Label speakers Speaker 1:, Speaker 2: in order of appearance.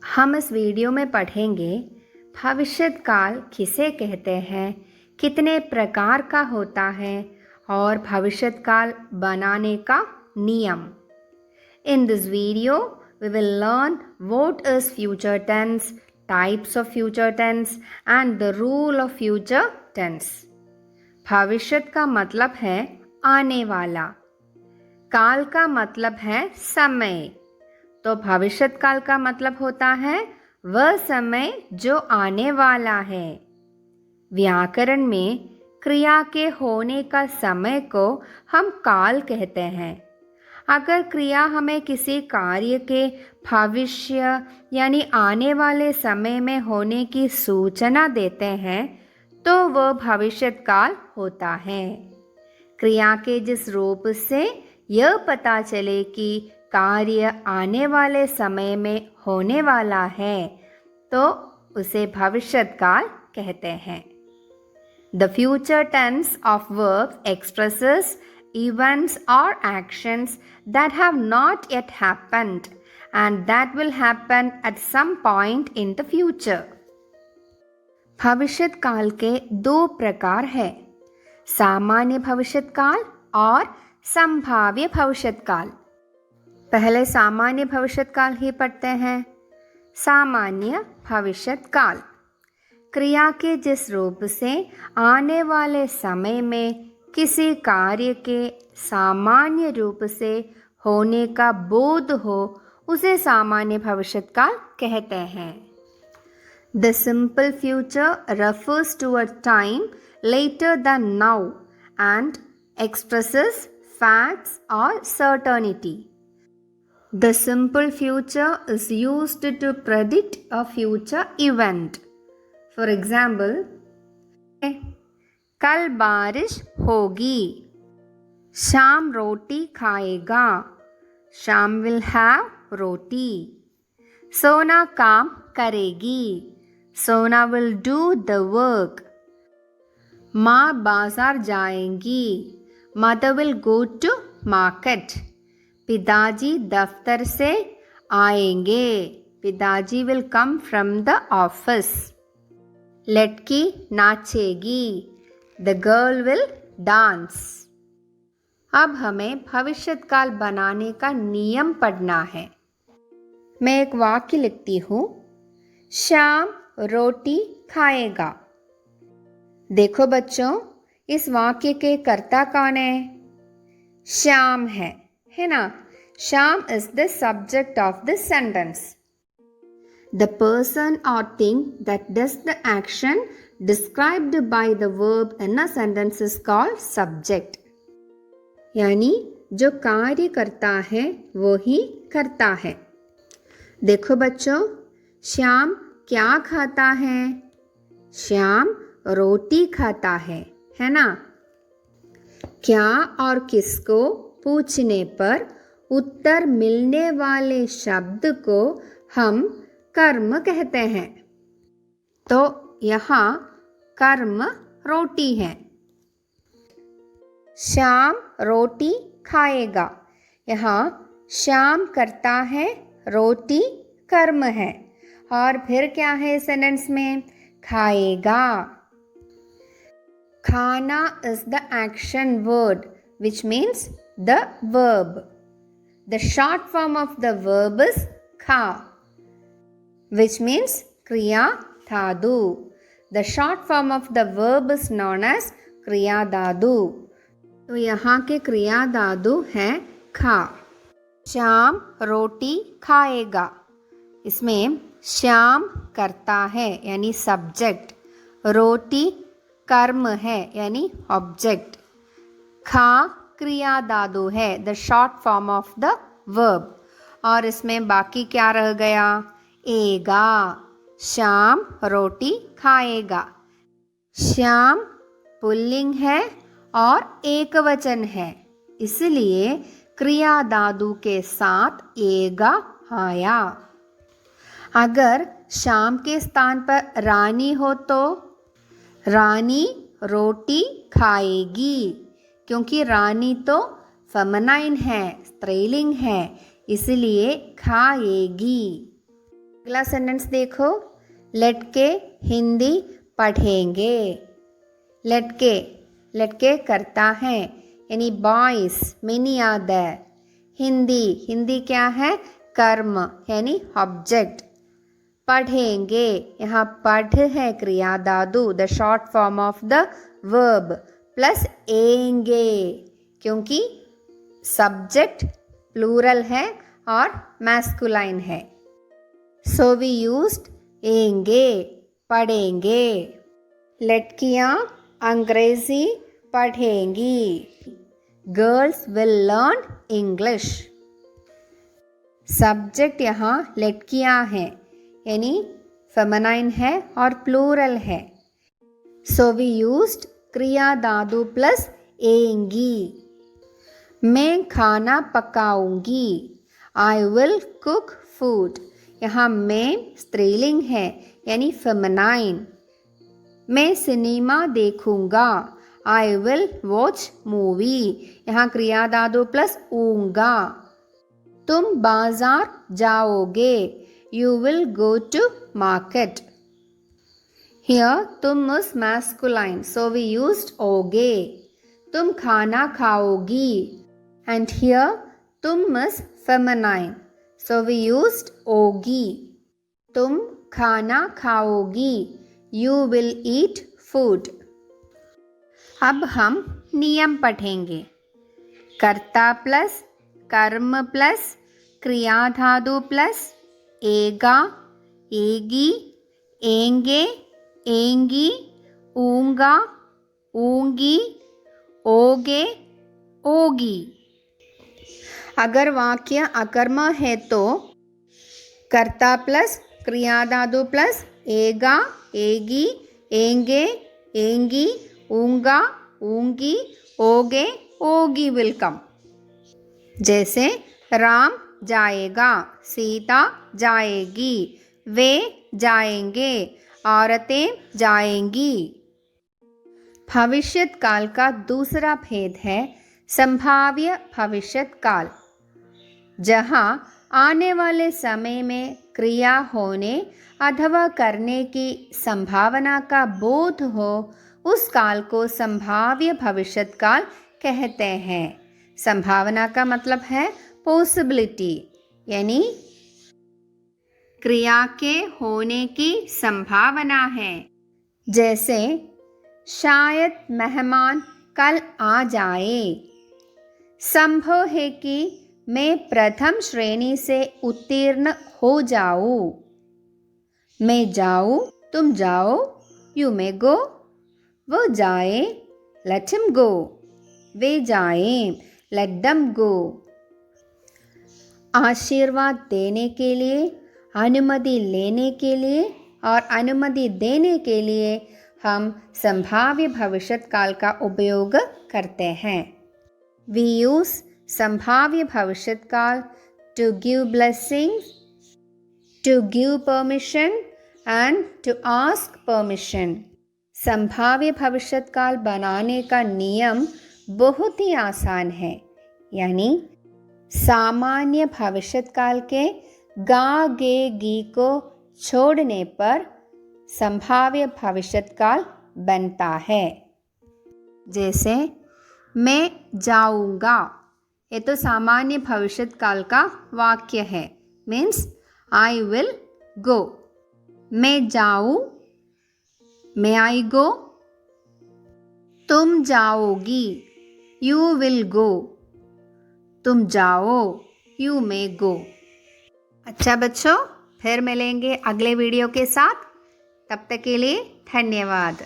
Speaker 1: हम इस वीडियो में पढ़ेंगे भविष्यत काल किसे कहते हैं, कितने प्रकार का होता है और भविष्यत काल बनाने का नियम। In this video, we will learn what is future tense, types of future tense and the rule of future tense. भविष्यत का मतलब है आने वाला, काल का मतलब है समय। तो भविष्यत काल का मतलब होता है वह समय जो आने वाला है। व्याकरण में क्रिया के होने का समय को हम काल कहते हैं। अगर क्रिया हमें किसी कार्य के भविष्य यानी आने वाले समय में होने की सूचना देते हैं तो वह भविष्यत काल होता है। क्रिया के जिस रूप से यह पता चले कि कार्य आने वाले समय में होने वाला है तो उसे भविष्यत काल कहते हैं। The future tense of verbs expresses events or actions that have not yet happened and that will happen at some point in the future. भविष्यत काल के दो प्रकार हैं, सामान्य भविष्यत काल और संभाव्य भविष्यत काल। पहले सामान्य भविष्यत काल ही पढ़ते हैं। सामान्य भविष्यत काल क्रिया के जिस रूप से आने वाले समय में किसी कार्य के सामान्य रूप से होने का बोध हो उसे सामान्य भविष्यत काल कहते हैं। The simple future refers to a time later than now and expresses facts or certainty. The simple future is used to predict a future event. For example, कल बारिश होगी, शाम रोटी खाएगा, शाम will have रोटी। सोना काम करेगी, सोना will do the work। माँ बाजार जाएंगी, mother will go to market। पिताजी दफ्तर से आएंगे, पिताजी will come from the office। लड़की नाचेगी, the girl will dance। अब हमें भविष्यत काल बनाने का नियम पढ़ना है। मैं एक वाक्य लिखती हूँ, शाम रोटी खाएगा। देखो बच्चों, इस वाक्य के कर्ता कौन है? श्याम है ना? Shyam is the subject of this sentence. The person or thing that does the action described by the verb in a sentence is called subject. यानी जो कार्य करता है वो ही करता है। देखो बच्चों, श्याम क्या खाता है? श्याम रोटी खाता है ना? क्या और किसको पूछने पर उत्तर मिलने वाले शब्द को हम कर्म कहते हैं। तो यहाँ कर्म रोटी है। श्याम रोटी खाएगा, यहाँ श्याम करता है, रोटी कर्म है। और फिर क्या है सेंटेंस में? खाएगा। खाना is the action word which means the verb. The short form of the verb is kha which means kriya dhatu. The short form of the verb is known as kriya dhatu. तो यहाँ के क्रिया धातु है खा। श्याम रोटी खाएगा, इसमें श्याम करता है यानी सब्जेक्ट, रोटी कर्म है यानी ऑब्जेक्ट, खा क्रिया धातु है the short form of the verb. और इसमें बाकी क्या रह गया? एगा। श्याम रोटी खाएगा। श्याम पुल्लिंग है और एक वचन है, इसलिए क्रिया धातु के साथ एगा आया। अगर श्याम के स्थान पर रानी हो तो रानी रोटी खाएगी, क्योंकि रानी तो फेमिनाइन है, स्त्रीलिंग है, इसलिए खाएगी। अगला सेंटेंस देखो, लड़के हिंदी पढ़ेंगे। लड़के करता है, यानी boys, many are there. Hindi क्या है? कर्म यानी ऑब्जेक्ट। पढ़ेंगे, यहाँ पढ़ है क्रिया धातु, the short form of the verb, plus एंगे, क्योंकि सब्जेक्ट प्लूरल है और मैस्कुलाइन है। सो वी यूज्ड एंगे, पढ़ेंगे। लड़कियां अंग्रेजी पढ़ेंगी। Girls will learn English. Subject यहाँ लड़कियां हैं, यानी फेमिनाइन है और प्लूरल है। सो वी यूज्ड क्रिया धातु प्लस एंगी। मैं खाना पकाऊंगी। I will cook food. यहाँ मैं स्त्रीलिंग है, यानी फेमिनाइन। मैं सिनेमा देखूंगा। I will watch movie. यहाँ क्रिया धातु प्लस ऊंगा। तुम बाजार जाओगे। You will go to market. Here तुम is masculine, so we used ओगे। तुम खाना खाओगी, एंड हियर तुम is feminine, so we used ओगी। तुम खाना खाओगी, यू विल ईट फूड। अब हम नियम पढ़ेंगे। कर्ता प्लस कर्म प्लस क्रिया धातु प्लस एगा, एगी, एंगे, एंगी, ऊंगा, ऊंगी, ओगे, ओगी। अगर वाक्य अकर्म है तो कर्ता प्लस क्रिया धातु प्लस एगा, एगी, एंगे, एंगी, ऊंगा, ऊंगी, ओगे, ओगी विल कम। जैसे राम जाएगा, सीता जाएगी, वे जाएंगे, औरतें जाएंगी। भविष्यत काल का दूसरा भेद है संभाव्य भविष्यत काल, जहाँ आने वाले समय में क्रिया होने अथवा करने की संभावना का बोध हो, उस काल को संभाव्य भविष्यत काल कहते हैं। संभावना का मतलब है पॉसिबिलिटी, यानी क्रिया के होने की संभावना है। जैसे शायद मेहमान कल आ जाए। संभव है कि मैं प्रथम श्रेणी से उत्तीर्ण हो जाऊं। मैं जाऊं, तुम जाओ, यू मे गो। वो जाए, लेट हिम गो। वे जाए, लेट देम गो। आशीर्वाद देने के लिए, अनुमति लेने के लिए और अनुमति देने के लिए हम संभाव्य भविष्यत काल का उपयोग करते हैं। वी यूज संभाव्य भविष्यत काल to give blessings, to give permission and to ask permission. संभाव्य भविष्यत काल बनाने का नियम बहुत ही आसान है, यानी सामान्य भविष्यत काल के गा गे गी को छोड़ने पर संभाव्य भविष्यत काल बनता है। जैसे मैं जाऊंगा, ये तो सामान्य भविष्यत काल का वाक्य है, मीन्स आई विल गो। मैं जाऊं, मे आई गो। तुम जाओगी, यू विल गो। तुम जाओ, यू मे गो। अच्छा बच्चों, फिर मिलेंगे अगले वीडियो के साथ। तब तक के लिए धन्यवाद।